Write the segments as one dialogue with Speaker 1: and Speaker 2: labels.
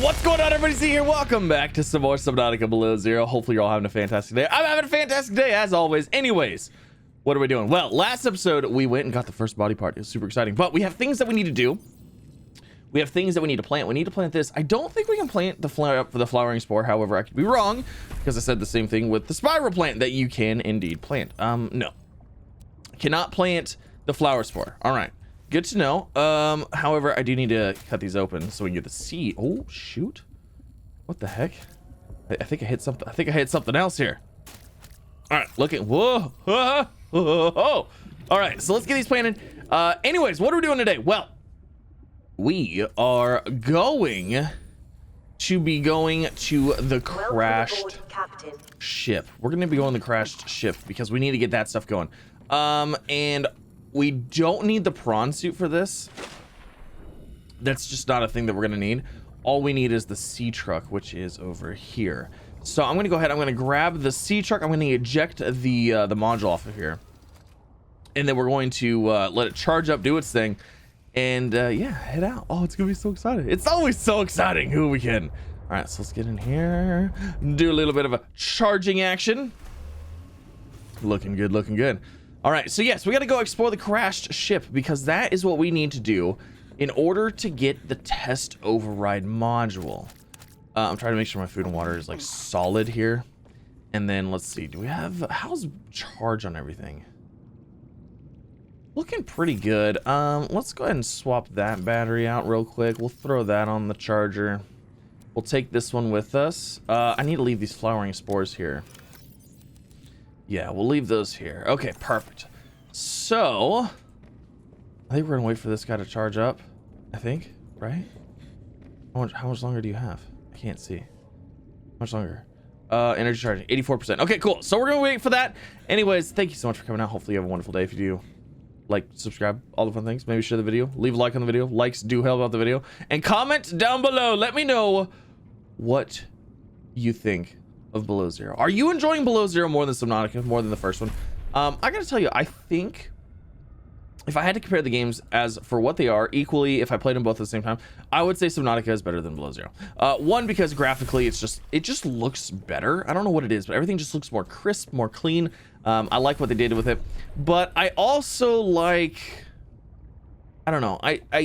Speaker 1: What's going on, everybody? Z here. Welcome back to some more Subnautica Below Zero. Hopefully you're all having a fantastic day. I'm having a fantastic day as always. Anyways, what are we doing? Well, last episode we went and got the first body part. It was super exciting, but we have things that we need to do. We have things that we need to plant. We need to plant this. I don't think we can plant the flowering spore. However, I could be wrong because I said the same thing with the spiral plant that you can indeed plant. No, cannot plant the flower spore. All right. Good to know. However, I do need to cut these open so we can get the seed. Oh, shoot. What the heck? I think I hit something. I think I hit something else here. All right, look at, whoa. All right, so let's get these planted. Anyways, what are we doing today? Well, we are going to be going to the crashed ship. We're going to be going to the crashed ship because we need to get that stuff going. And we don't need the prawn suit for this. That's just not a thing that we're gonna need. All we need is the sea truck, which is over here. So I'm gonna go ahead, I'm gonna grab the sea truck, I'm gonna eject the module off of here. And then we're going to let it charge up, do its thing, and yeah, head out. Oh, it's gonna be so exciting. It's always so exciting who we can. All right, so let's get in here, do a little bit of a charging action. Looking good, looking good. All right, so yes, we got to go explore the crashed ship because that is what we need to do in order to get the test override module. I'm trying to make sure my food and water is like solid here. And then let's see, do we have, how's charge on everything? Looking pretty good. Let's go ahead and swap that battery out real quick. We'll throw that on the charger. We'll take this one with us. I need to leave these flowering spores here. Yeah, we'll leave those here. Okay, perfect. So, I think we're gonna wait for this guy to charge up. I think, right? How much longer do you have? I can't see. How much longer? Energy charging, 84%. Okay, cool. So we're gonna wait for that. Anyways, thank you so much for coming out. Hopefully you have a wonderful day. If you do, like, subscribe, all the fun things. Maybe share the video. Leave a like on the video. Likes do help out the video. And comment down below. Let me know what you think of Below Zero. Are you enjoying Below Zero more than Subnautica, more than the first one? I gotta tell you, I think if I had to compare the games as for what they are equally, if I played them both at the same time, I would say Subnautica is better than Below Zero. One, because graphically it just looks better. I don't know what it is, but everything just looks more crisp, more clean. I like what they did with it, but I also like, I don't know,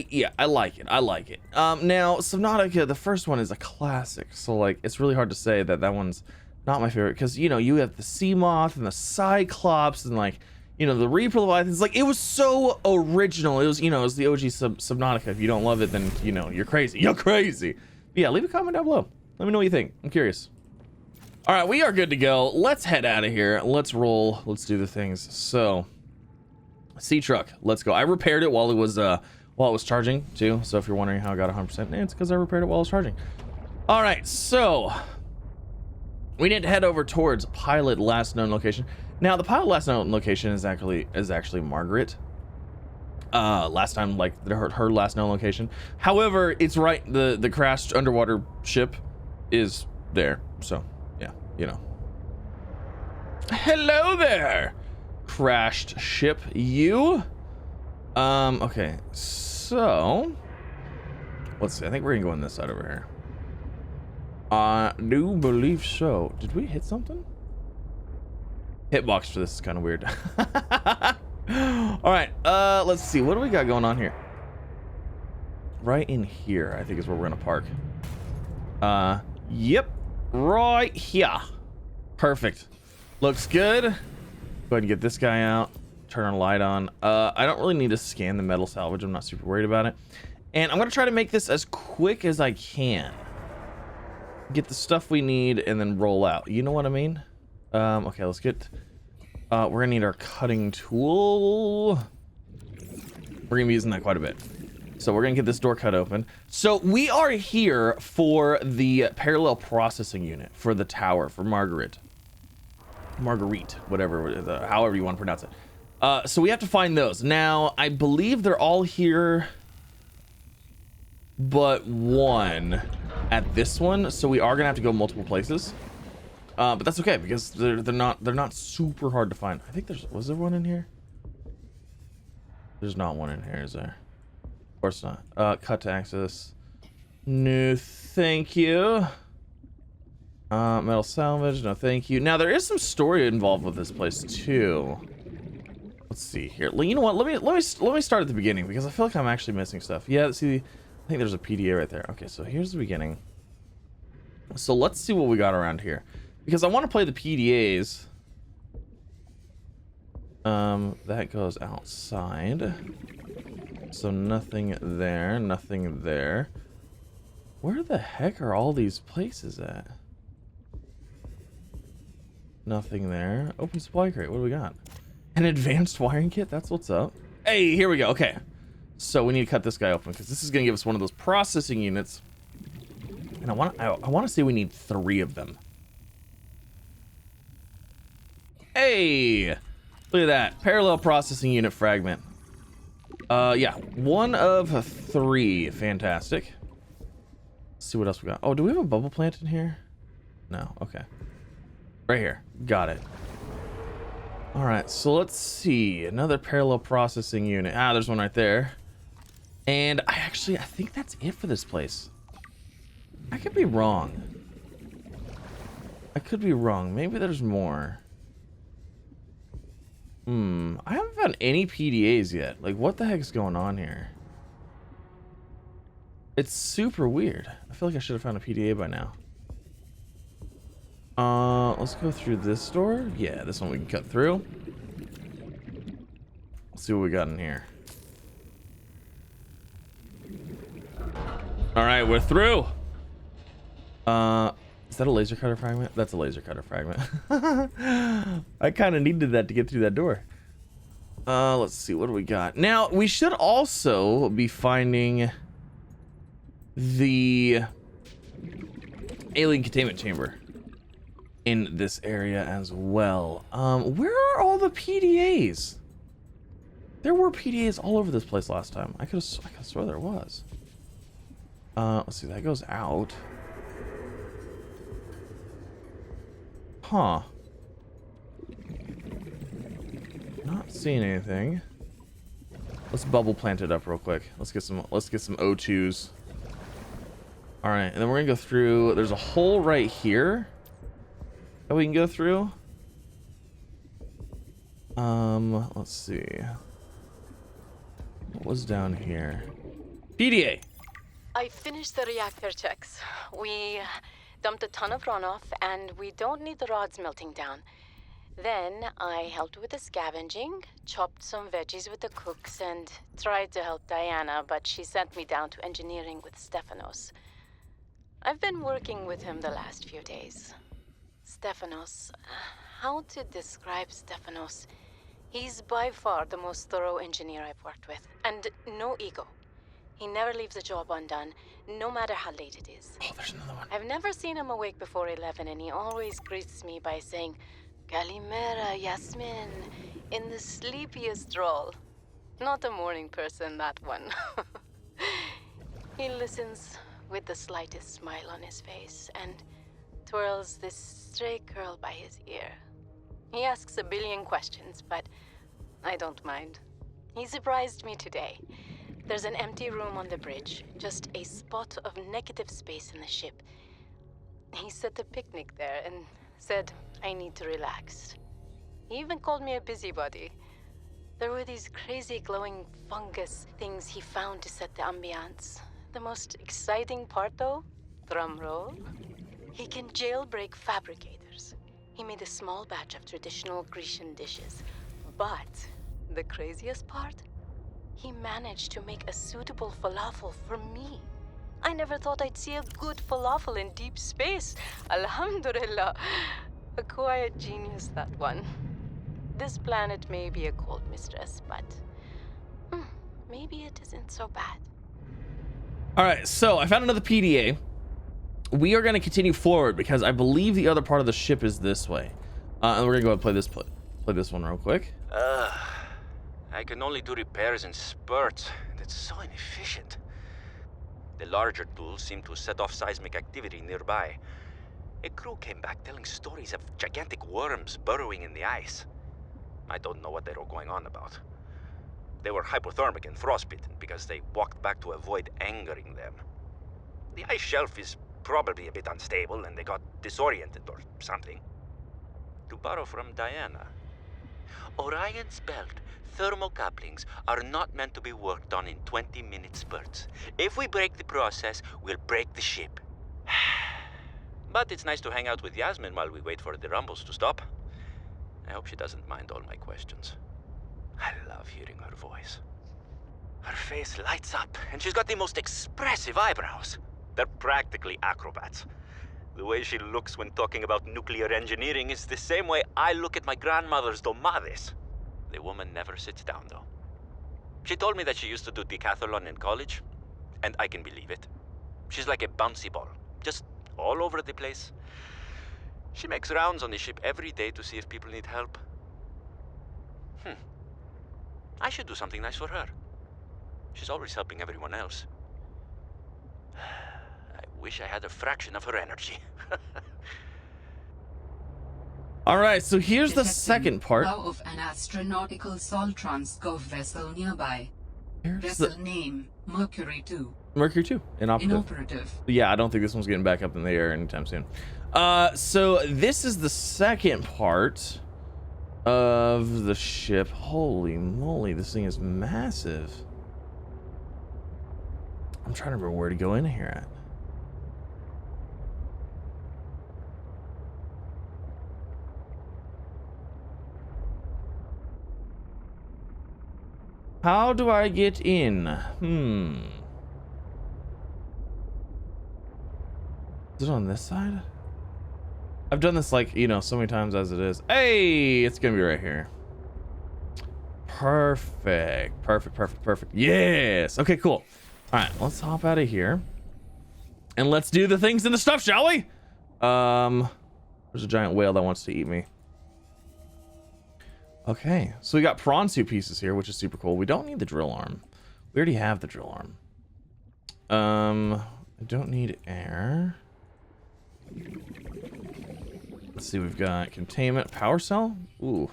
Speaker 1: yeah, I like it. Now Subnautica, the first one is a classic, so like it's really hard to say that one's not my favorite because, you know, you have the sea moth and the cyclops and, like, you know, the Reaper Leviathans. Like, it was so original. It was, you know, it was the OG Subnautica. If you don't love it, then, you know, you're crazy. You're crazy. But yeah, leave a comment down below. Let me know what you think. I'm curious. All right, we are good to go. Let's head out of here. Let's roll. Let's do the things. So, sea truck, let's go. I repaired it while it was charging too. So if you're wondering how I got 100%, it's because I repaired it while I was charging. All right, so we need to head over towards pilot last known location. Now the pilot last known location is actually Margaret. Last time, like, her last known location. However, it's right, the crashed underwater ship is there. So yeah, you know. Hello there, crashed ship. You okay, so let's see. I think we're gonna go on this side over here. I do believe so. Did we hit something? Hitbox for this is kind of weird. All right, let's see, what do we got going on here? Right in here, I think, is where we're gonna park. Yep, right here. Perfect. Looks good. Go ahead and get this guy out. Turn our light on. I don't really need to scan the metal salvage. I'm not super worried about it. And I'm gonna try to make this as quick as I can. Get the stuff we need and then roll out. You know what I mean? Okay, let's get, we're gonna need our cutting tool. We're gonna be using that quite a bit. So we're gonna get this door cut open. So we are here for the parallel processing unit for the tower, for Marguerite, whatever, however you want to pronounce it. So we have to find those. Now, I believe they're all here but one at this one, so we are gonna have to go multiple places. But that's okay because they're not super hard to find. I think was there one in here? There's not one in here, is there? Of course not. Cut to access. No, thank you. Metal salvage, no thank you. Now there is some story involved with this place too. Let's see here. You know what? Let me start at the beginning because I feel like I'm actually missing stuff. Yeah, see, I think there's a PDA right there. Okay, so here's the beginning. So let's see what we got around here because I want to play the PDAs. That goes outside. So nothing there, nothing there. Where the heck are all these places at? Nothing there. Open supply crate. What do we got? An advanced wiring kit? That's what's up. Hey, here we go. Okay. So we need to cut this guy open because this is going to give us one of those processing units. And I want to say we need 3 of them. Hey! Look at that. Parallel processing unit fragment. Yeah. 1 of 3. Fantastic. Let's see what else we got. Oh, do we have a bubble plant in here? No. Okay. Right here. Got it. All right. So let's see. Another parallel processing unit. Ah, there's one right there. And I think that's it for this place. I could be wrong. I could be wrong. Maybe there's more. I haven't found any PDAs yet. Like, what the heck is going on here? It's super weird. I feel like I should have found a PDA by now. Let's go through this door. Yeah, this one we can cut through. Let's see what we got in here. All right, we're through. Is that a laser cutter fragment? That's a laser cutter fragment. I kind of needed that to get through that door. Let's see, what do we got? Now, we should also be finding the alien containment chamber in this area as well. Where are all the PDAs? There were PDAs all over this place last time. I could have swore there was. Let's see, that goes out. Huh. Not seeing anything. Let's bubble plant it up real quick. Let's get some O2s. All right, and then we're gonna go through. There's a hole right here that we can go through. Let's see. What was down here? PDA.
Speaker 2: I finished the reactor checks. We dumped a ton of runoff, and we don't need the rods melting down. Then I helped with the scavenging, chopped some veggies with the cooks, and tried to help Diana, but she sent me down to engineering with Stefanos. I've been working with him the last few days. Stefanos, how to describe Stefanos? He's by far the most thorough engineer I've worked with, and no ego. He never leaves a job undone, no matter how late it is.
Speaker 1: Oh, there's another one.
Speaker 2: I've never seen him awake before 11, and he always greets me by saying, Kalimera, Yasmin, in the sleepiest drawl. Not a morning person, that one. He listens with the slightest smile on his face and twirls this stray curl by his ear. He asks a billion questions, but I don't mind. He surprised me today. There's an empty room on the bridge, just a spot of negative space in the ship. He set a picnic there and said I need to relax. He even called me a busybody. There were these crazy glowing fungus things he found to set the ambiance. The most exciting part, though, drum roll, he can jailbreak fabricators. He made a small batch of traditional Grecian dishes. But the craziest part? He managed to make a suitable falafel for me. I never thought I'd see a good falafel in deep space. Alhamdulillah. A quiet genius, that one. This planet may be a cold mistress, but maybe it isn't so bad.
Speaker 1: All right, so I found another PDA. We are going to continue forward because I believe the other part of the ship is this way. And we're going to go ahead and play this one real quick.
Speaker 3: I can only do repairs in spurts, and it's so inefficient. The larger tools seem to set off seismic activity nearby. A crew came back telling stories of gigantic worms burrowing in the ice. I don't know what they were going on about. They were hypothermic and frostbitten because they walked back to avoid angering them. The ice shelf is probably a bit unstable and they got disoriented or something. To borrow from Diana, Orion's belt thermocouplings are not meant to be worked on in 20-minute spurts. If we break the process, we'll break the ship. But it's nice to hang out with Yasmin while we wait for the rumbles to stop. I hope she doesn't mind all my questions. I love hearing her voice. Her face lights up, and she's got the most expressive eyebrows. They're practically acrobats. The way she looks when talking about nuclear engineering is the same way I look at my grandmother's domades. The woman never sits down, though. She told me that she used to do decathlon in college, and I can believe it. She's like a bouncy ball, just all over the place. She makes rounds on the ship every day to see if people need help. I should do something nice for her. She's always helping everyone else. I wish I had a fraction of her energy.
Speaker 1: All right, so here's the second part.
Speaker 4: Bow of an astronautical Soltrans Gov vessel nearby.
Speaker 1: Here's
Speaker 4: Vessel name Mercury 2.
Speaker 1: Mercury 2,
Speaker 4: Inoperative.
Speaker 1: Yeah, I don't think this one's getting back up in the air anytime soon. So this is the second part of the ship. Holy moly, this thing is massive. I'm trying to remember where to go in here at. How do I get in? Is it on this side? I've done this, like, you know, so many times as it is. Hey, it's gonna be right here. Perfect. Perfect. Yes. Okay, cool. All right, let's hop out of here. And let's do the things and the stuff, shall we? There's a giant whale that wants to eat me. Okay, so we got prawn suit pieces here, which is super cool. We don't need the drill arm. We already have the drill arm. I don't need air. Let's see, we've got containment, power cell. Ooh,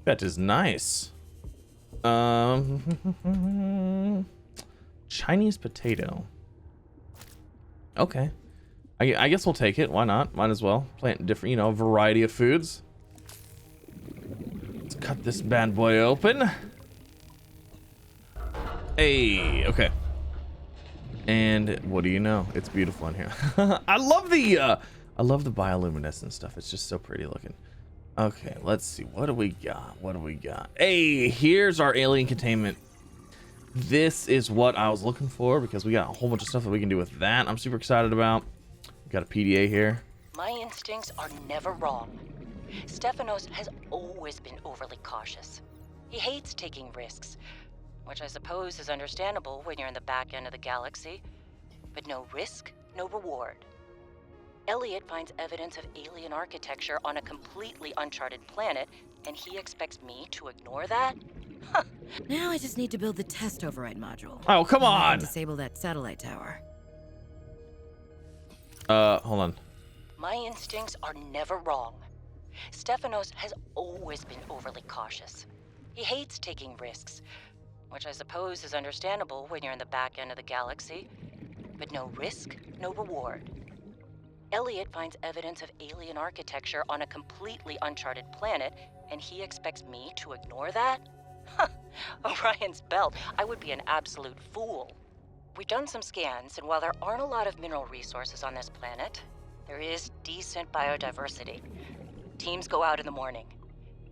Speaker 1: that is nice. Chinese potato. Okay, I guess we'll take it. Why not? Might as well plant different, you know, variety of foods. Let's cut this bad boy open. Hey, okay. And what do you know? It's beautiful in here. I love the bioluminescent stuff. It's just so pretty looking. Okay, let's see. What do we got? Hey, here's our alien containment. This is what I was looking for because we got a whole bunch of stuff that we can do with that. I'm super excited about. We got a PDA here.
Speaker 5: My instincts are never wrong. Stefanos has always been overly cautious. He hates taking risks, which I suppose is understandable when you're in the back end of the galaxy. But no risk, no reward. Elliot finds evidence of alien architecture on a completely uncharted planet, and he expects me to ignore that? Huh.
Speaker 6: Now I just need to build the test override module.
Speaker 1: Oh, come on!
Speaker 6: Disable that satellite tower.
Speaker 1: Hold on.
Speaker 5: My instincts are never wrong. Stefanos has always been overly cautious. He hates taking risks, which I suppose is understandable when you're in the back end of the galaxy. But no risk, no reward. Elliot finds evidence of alien architecture on a completely uncharted planet, and he expects me to ignore that? Huh. Orion's belt, I would be an absolute fool. We've done some scans, and while there aren't a lot of mineral resources on this planet, there is decent biodiversity. Teams go out in the morning.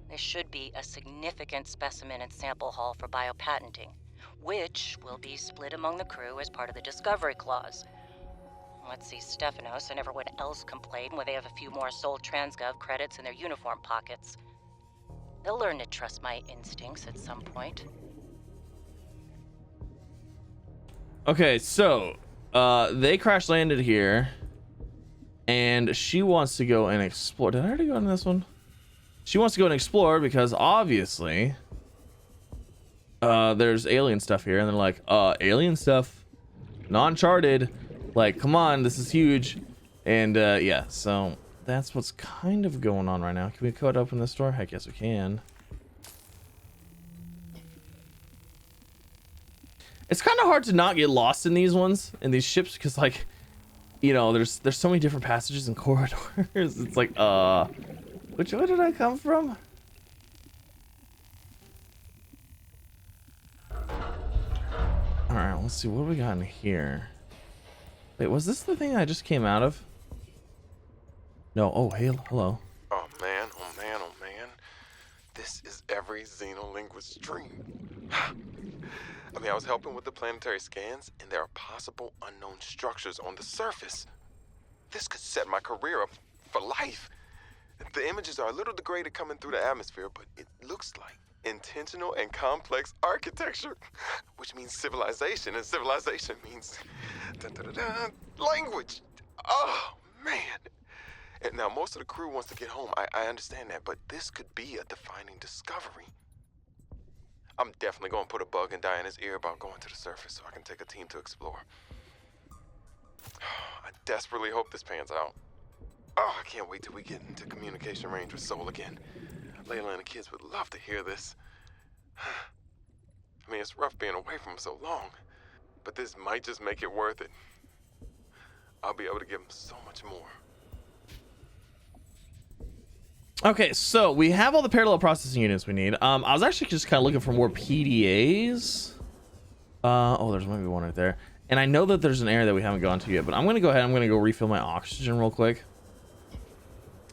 Speaker 5: There should be a significant specimen and sample haul for biopatenting, which will be split among the crew as part of the discovery clause. Let's see, Stefanos and everyone else complain when they have a few more Sol Transgov credits in their uniform pockets. They'll learn to trust my instincts at some point.
Speaker 1: Okay, so they crash landed here, and she wants to go and explore. Did I already go on this one? She wants to go and explore because obviously there's alien stuff here, and they're like, alien stuff, non-charted. Like, come on, this is huge. And yeah, so that's what's kind of going on right now. Can we cut open this door? Heck yes, we can. It's kind of hard to not get lost in these ones, in these ships, because like, you know, there's so many different passages and corridors. It's like, which way did I come from? All right, let's see what we got in here. Wait, was this the thing I just came out of? No. Oh, hey, hello.
Speaker 7: Oh man, oh man, oh man. This is every xenolinguist's dream. I mean, I was helping with the planetary scans, and there are possible unknown structures on the surface. This could set my career up for life. The images are a little degraded coming through the atmosphere, but it looks like intentional and complex architecture, which means civilization, and civilization means language. Oh, man. And now, most of the crew wants to get home. I understand that, but this could be a defining discovery. I'm definitely going to put a bug in Diana's ear about going to the surface so I can take a team to explore. I desperately hope this pans out. Oh, I can't wait till we get into communication range with Sol again. Layla and the kids would love to hear this. I mean, it's rough being away from them so long, but this might just make it worth it. I'll be able to give them so much more.
Speaker 1: Okay, so we have all the parallel processing units we need. I was actually just kind of looking for more PDAs. Oh, there's maybe one right there. And I know that there's an area that we haven't gone to yet, but I'm gonna go ahead. I'm gonna go refill my oxygen real quick,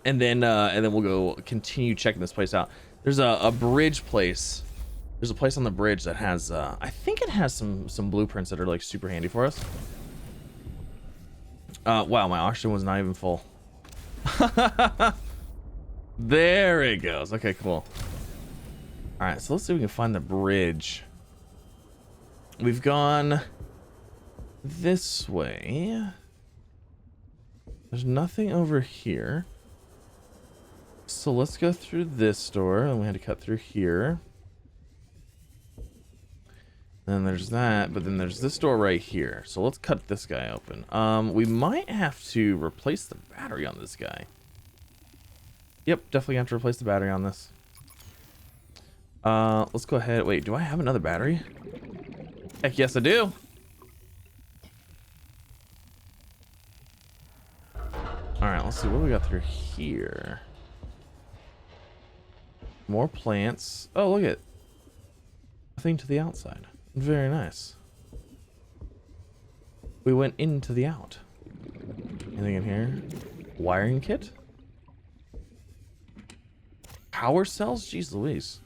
Speaker 1: and then we'll go continue checking this place out. There's a bridge place. There's a place on the bridge that has I think it has some blueprints that are like super handy for us. Wow, my oxygen was not even full. There it goes. Okay, cool. All right, so let's see if we can find the bridge. We've gone this way. There's nothing over here. So let's go through this door, and we had to cut through here. Then there's that, but then there's this door right here. So let's cut this guy open. We might have to replace the battery on this guy. Yep, definitely have to replace the battery on this. Let's go ahead. Wait, do I have another battery? Heck yes, I do. All right, let's see what we got through here. More plants. Oh, look at a thing to the outside. Very nice. We went into the out. Anything in here? Wiring kit? Power cells? Jeez Louise.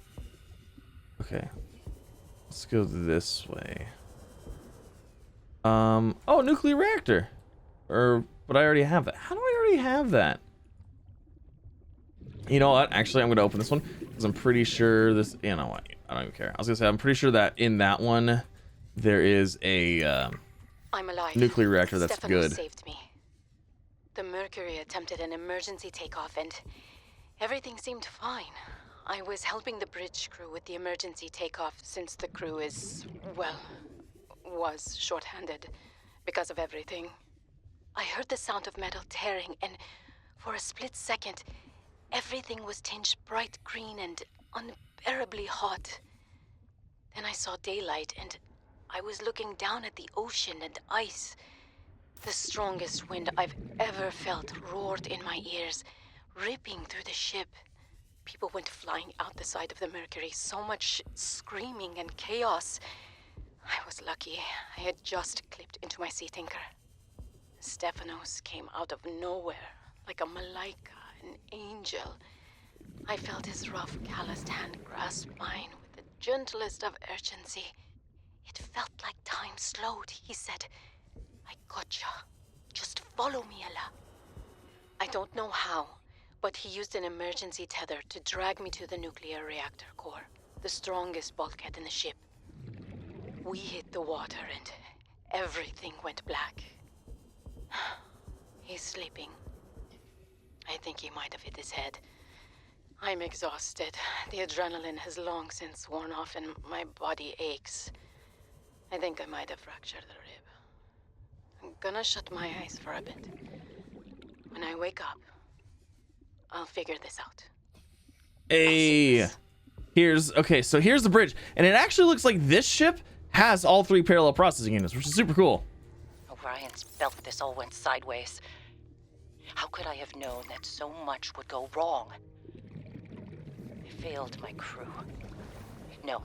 Speaker 1: Okay. Let's go this way. Oh, nuclear reactor. But I already have that. How do I already have that? You know what? Actually, I'm going to open this one because I'm pretty sure this... You know what? I don't even care. I was going to say, I'm pretty sure that in that one, there is a
Speaker 2: I'm alive.
Speaker 1: nuclear reactor that's
Speaker 2: Stefano
Speaker 1: good.
Speaker 2: saved me. The Mercury attempted an emergency takeoff and everything seemed fine. I was helping the bridge crew with the emergency takeoff since the crew is, well, was shorthanded because of everything. I heard the sound of metal tearing, and for a split second, everything was tinged bright green and unbearably hot. Then I saw daylight, and I was looking down at the ocean and ice. The strongest wind I've ever felt roared in my ears, ripping through the ship. People went flying out the side of the Mercury, so much screaming and chaos. I was lucky. I had just clipped into my sea tinker. Stefanos came out of nowhere, like a malaika, an angel. I felt his rough, calloused hand grasp mine with the gentlest of urgency. It felt like time slowed. He said, "I gotcha. Just follow me, Ella." I don't know how, but he used an emergency tether to drag me to the nuclear reactor core, the strongest bulkhead in the ship. We hit the water and everything went black. He's sleeping. I think he might have hit his head. I'm exhausted. The adrenaline has long since worn off and my body aches. I think I might have fractured the rib. I'm gonna shut my eyes for a bit. When I wake up, I'll figure this out.
Speaker 1: Hey, here's okay. So here's the bridge, and it actually looks like this ship has all 3 parallel processing units, which is super cool.
Speaker 5: Orion's belt, this all went sideways. How could I have known that so much would go wrong? I failed my crew. No,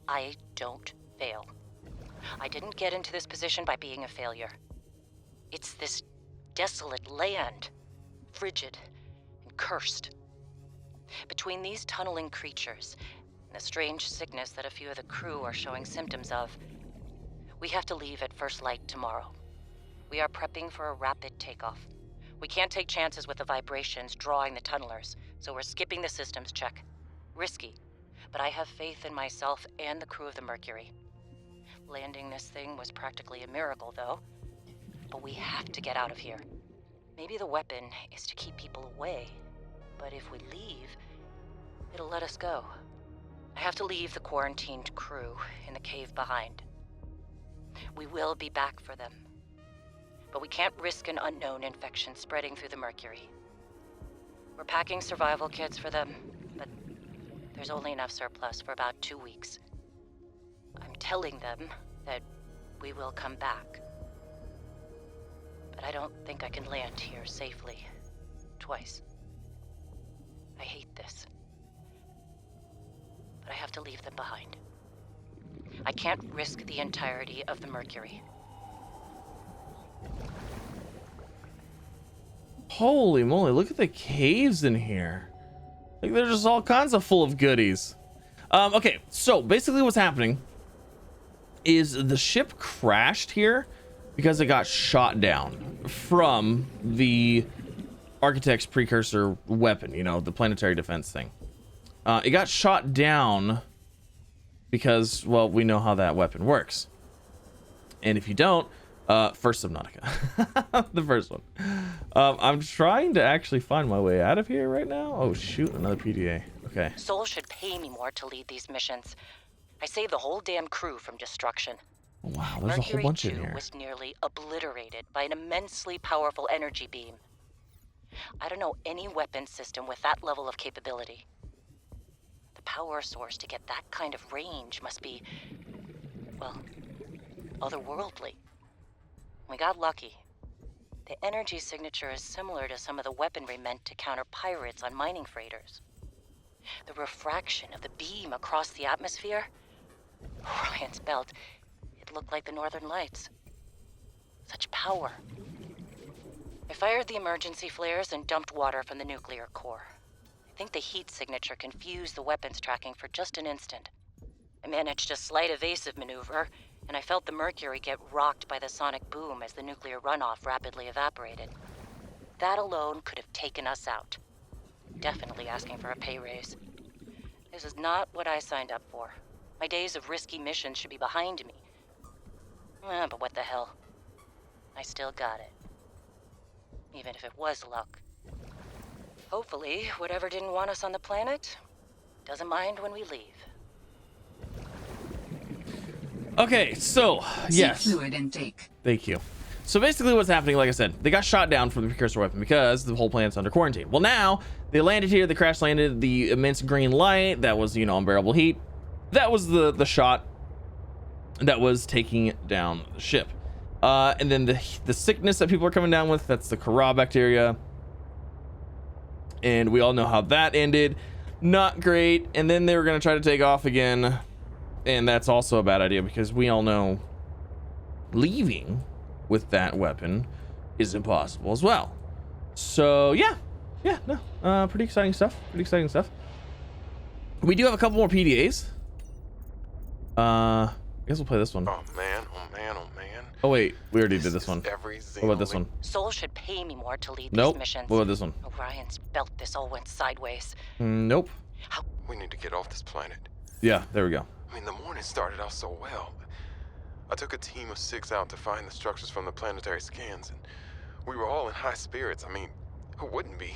Speaker 5: I don't fail. I didn't get into this position by being a failure. It's this desolate land, frigid and cursed. Between these tunneling creatures and the strange sickness that a few of the crew are showing symptoms of, we have to leave at first light tomorrow. We are prepping for a rapid takeoff. We can't take chances with the vibrations drawing the tunnelers, so we're skipping the systems check. Risky, but I have faith in myself and the crew of the Mercury. Landing this thing was practically a miracle, though. But we have to get out of here. Maybe the weapon is to keep people away, but if we leave, it'll let us go. I have to leave the quarantined crew in the cave behind. We will be back for them, but we can't risk an unknown infection spreading through the Mercury. We're packing survival kits for them, but there's only enough surplus for about 2 weeks. I'm telling them that we will come back, but I don't think I can land here safely twice. I hate this, but I have to leave them behind. I can't risk the entirety of the Mercury.
Speaker 1: Holy moly, look at the caves in here. Like, they're just all kinds of full of goodies. Okay, so basically what's happening is the ship crashed here because it got shot down from the Architect's precursor weapon, you know, the planetary defense thing. It got shot down because, well, we know how that weapon works. And if you don't, first Subnautica. The first one. I'm trying to actually find my way out of here right now. Oh, shoot, another PDA. Okay.
Speaker 5: Sol should pay me more to lead these missions. I saved the whole damn crew from destruction.
Speaker 1: Wow, there's
Speaker 5: Mercury
Speaker 1: a whole bunch in
Speaker 5: 2
Speaker 1: here.
Speaker 5: was nearly obliterated by an immensely powerful energy beam. I don't know any weapon system with that level of capability. The power source to get that kind of range must be, well, otherworldly. We got lucky. The energy signature is similar to some of the weaponry meant to counter pirates on mining freighters. The refraction of the beam across the atmosphere? Orion's belt, it looked like the Northern Lights. Such power. I fired the emergency flares and dumped water from the nuclear core. I think the heat signature confused the weapons tracking for just an instant. I managed a slight evasive maneuver, and I felt the Mercury get rocked by the sonic boom as the nuclear runoff rapidly evaporated. That alone could have taken us out. Definitely asking for a pay raise. This is not what I signed up for. My days of risky missions should be behind me. But what the hell? I still got it. Even if it was luck. Hopefully, whatever didn't want us on the planet doesn't mind when we leave.
Speaker 1: Okay, so, yes.
Speaker 4: Fluid intake.
Speaker 1: Thank you. So basically what's happening, like I said, they got shot down from the precursor weapon because the whole planet's under quarantine. Well, now they landed here, they crash landed, the immense green light, that was, you know, unbearable heat. That was the shot that was taking down the ship. And then the sickness that people are coming down with, that's the Kara bacteria. And we all know how that ended. Not great. And then they were going to try to take off again. And that's also a bad idea because we all know leaving with that weapon is impossible as well. So yeah, no, pretty exciting stuff. We do have a couple more PDAs. I guess we'll play this one.
Speaker 7: Oh man, oh man, oh man.
Speaker 1: Oh wait, we already did this one. What about this one?
Speaker 5: Sol should pay me more to lead
Speaker 1: Nope.
Speaker 5: these missions.
Speaker 1: What about this one?
Speaker 5: Orion's belt, this all went sideways.
Speaker 1: Nope.
Speaker 7: We need to get off this planet.
Speaker 1: Yeah, there we go.
Speaker 7: I mean, the morning started out so well. I took a team of 6 out to find the structures from the planetary scans, and we were all in high spirits. I mean, who wouldn't be?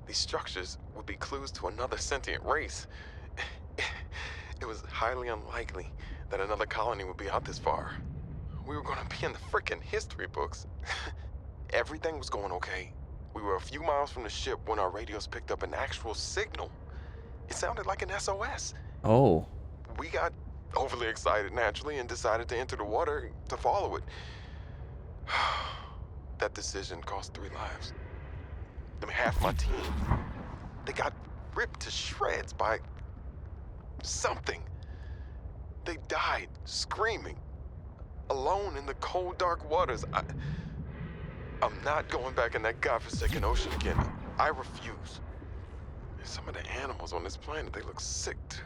Speaker 7: These structures would be clues to another sentient race. It was highly unlikely that another colony would be out this far. We were gonna be in the frickin' history books. Everything was going okay. We were a few miles from the ship when our radios picked up an actual signal. It sounded like an SOS.
Speaker 1: Oh.
Speaker 7: We got overly excited naturally and decided to enter the water to follow it. That decision cost 3 lives. I mean, half my team. They got ripped to shreds by something. They died screaming, alone in the cold, dark waters. I'm not going back in that godforsaken ocean again. I refuse. And some of the animals on this planet, they look sick too.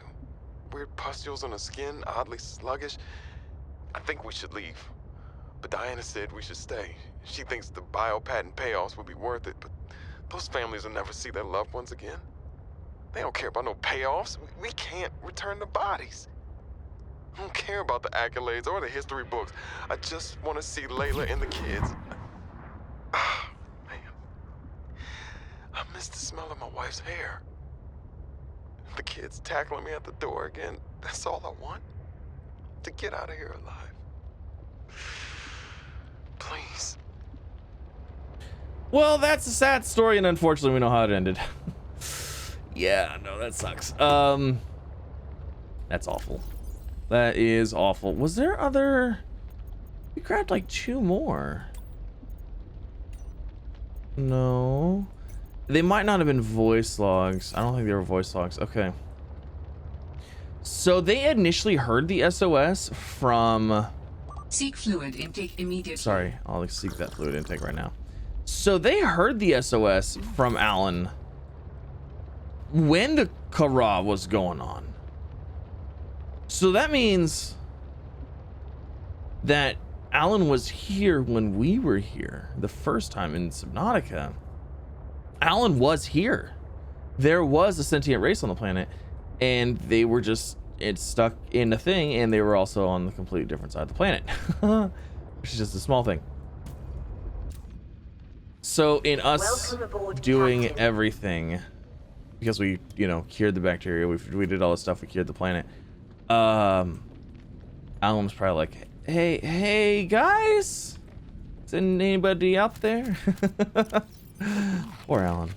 Speaker 7: Weird pustules on the skin, oddly sluggish. I think we should leave. But Diana said we should stay. She thinks the bio-patent payoffs will be worth it, but those families will never see their loved ones again. They don't care about no payoffs. We can't return the bodies. I don't care about the accolades or the history books. I just want to see Layla and the kids. Ah, man. I miss the smell of my wife's hair. The kids tackling me at the door again. That's all I want. To get out of here alive. Please.
Speaker 1: Well, that's a sad story, and unfortunately, we know how it ended. Yeah, no, that sucks. That's awful. That is awful. Was there other... We grabbed like 2 more. No. They might not have been voice logs. I don't think they were voice logs. Okay. So they initially heard the SOS from...
Speaker 4: Seek fluid intake immediately.
Speaker 1: Sorry, I'll seek that fluid intake right now. So they heard the SOS from Alan when the Kara was going on. So that means that Alan was here when we were here the first time in Subnautica. Alan was here. There was a sentient race on the planet, and they were just stuck in a thing, and they were also on the completely different side of the planet, which is just a small thing. So in us doing everything, because we, you know, cured the bacteria, we did all this stuff, we cured the planet. Alan was probably like, hey guys, is anybody out there? Poor Alan.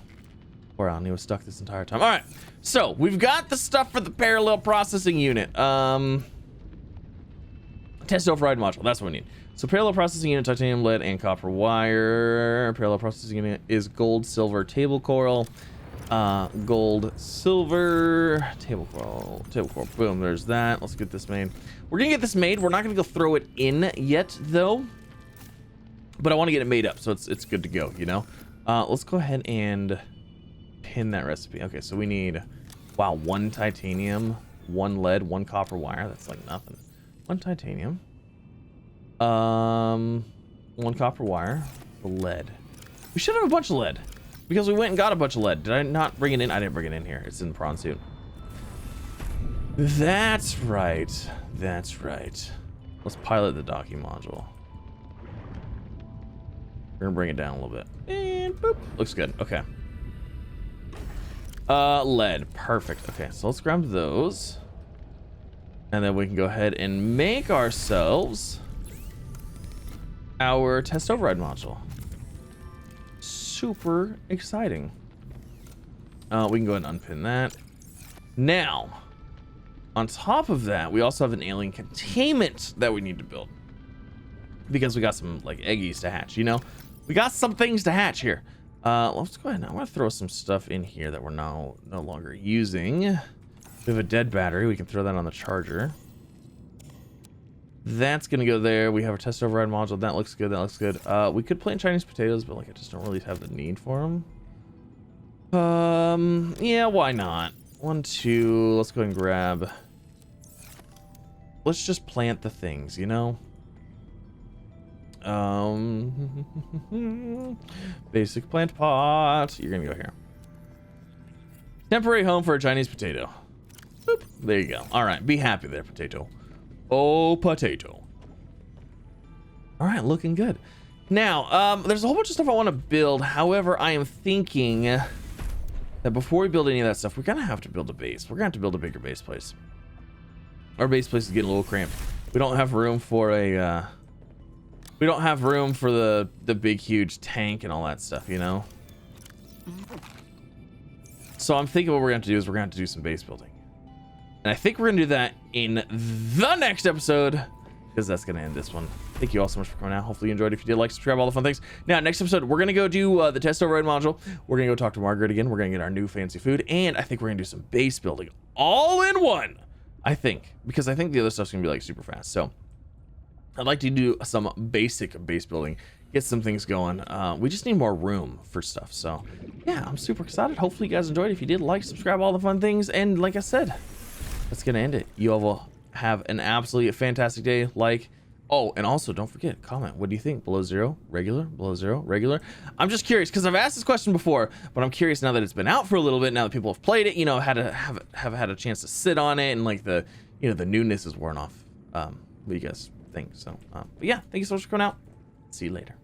Speaker 1: Poor Alan, he was stuck this entire time. All right, so we've got the stuff for the parallel processing unit. Test override module, that's what we need. So parallel processing unit, titanium, lead, and copper wire. Parallel processing unit is gold, silver, table coral. Gold, silver, table coral. Boom, there's that. Let's get this made. We're gonna get this made. We're not gonna go throw it in yet, though. But I want to get it made up, so it's good to go, you know? Let's go ahead and pin that recipe. Okay, so we need, wow, 1 titanium, 1 lead, 1 copper wire. That's like nothing. 1 titanium. 1 copper wire. Lead. We should have a bunch of lead because we went and got a bunch of lead. Did I not bring it in? I didn't bring it in here. It's in the prawn suit. That's right. That's right. Let's pilot the docking module. We're gonna bring it down a little bit. And boop. Looks good. Okay. Lead. Perfect. Okay, so let's grab those. And then we can go ahead and make ourselves our test override module. Super exciting. We can go ahead and unpin that. Now, on top of that, we also have an alien containment that we need to build. Because we got some like eggies to hatch, you know? We got some things to hatch here. Let's go ahead now. I'm gonna throw some stuff in here that we're now no longer using. We have a dead battery. We can throw that on the charger. That's gonna go there. We have our test override module. That looks good. That looks good. We could plant Chinese potatoes, but like I just don't really have the need for them. Yeah, why not? 1, 2. Let's go ahead and grab. Let's just plant the things, you know. Basic plant pot. You're gonna go here. Temporary home for a Chinese potato. Boop. There you go. All right, be happy there, potato. Oh, potato. All right, looking good. Now, there's a whole bunch of stuff I want to build. However, I am thinking that before we build any of that stuff, we're gonna have to build a base. We're gonna have to build a bigger base place. Our base place is getting a little cramped. We don't have room for a. We don't have room for the big, huge tank and all that stuff, you know. So I'm thinking what we're gonna have to do is we're gonna have to do some base building. And I think we're gonna do that in the next episode, because that's gonna end this one. Thank you all so much for coming out. Hopefully you enjoyed. If you did, like, subscribe, all the fun things. Now, next episode, we're gonna go do the test override module. We're gonna go talk to Margaret again. We're gonna get our new fancy food, and I think we're gonna do some base building all in one. I think, because I think the other stuff's gonna be like super fast. So I'd like to do some basic base building, get some things going. We just need more room for stuff. So yeah, I'm super excited. Hopefully you guys enjoyed. If you did, like, subscribe, all the fun things. And like I said, that's gonna end it. You all will have an absolutely fantastic day. Like, oh, and also don't forget, comment. What do you think? Below zero, regular, below zero, regular? I'm just curious, because I've asked this question before, but I'm curious now that it's been out for a little bit, now that people have played it, you know, have had a chance to sit on it, and like the, you know, the newness is worn off. What do you guys think? So but yeah, thank you so much for coming out. See you later.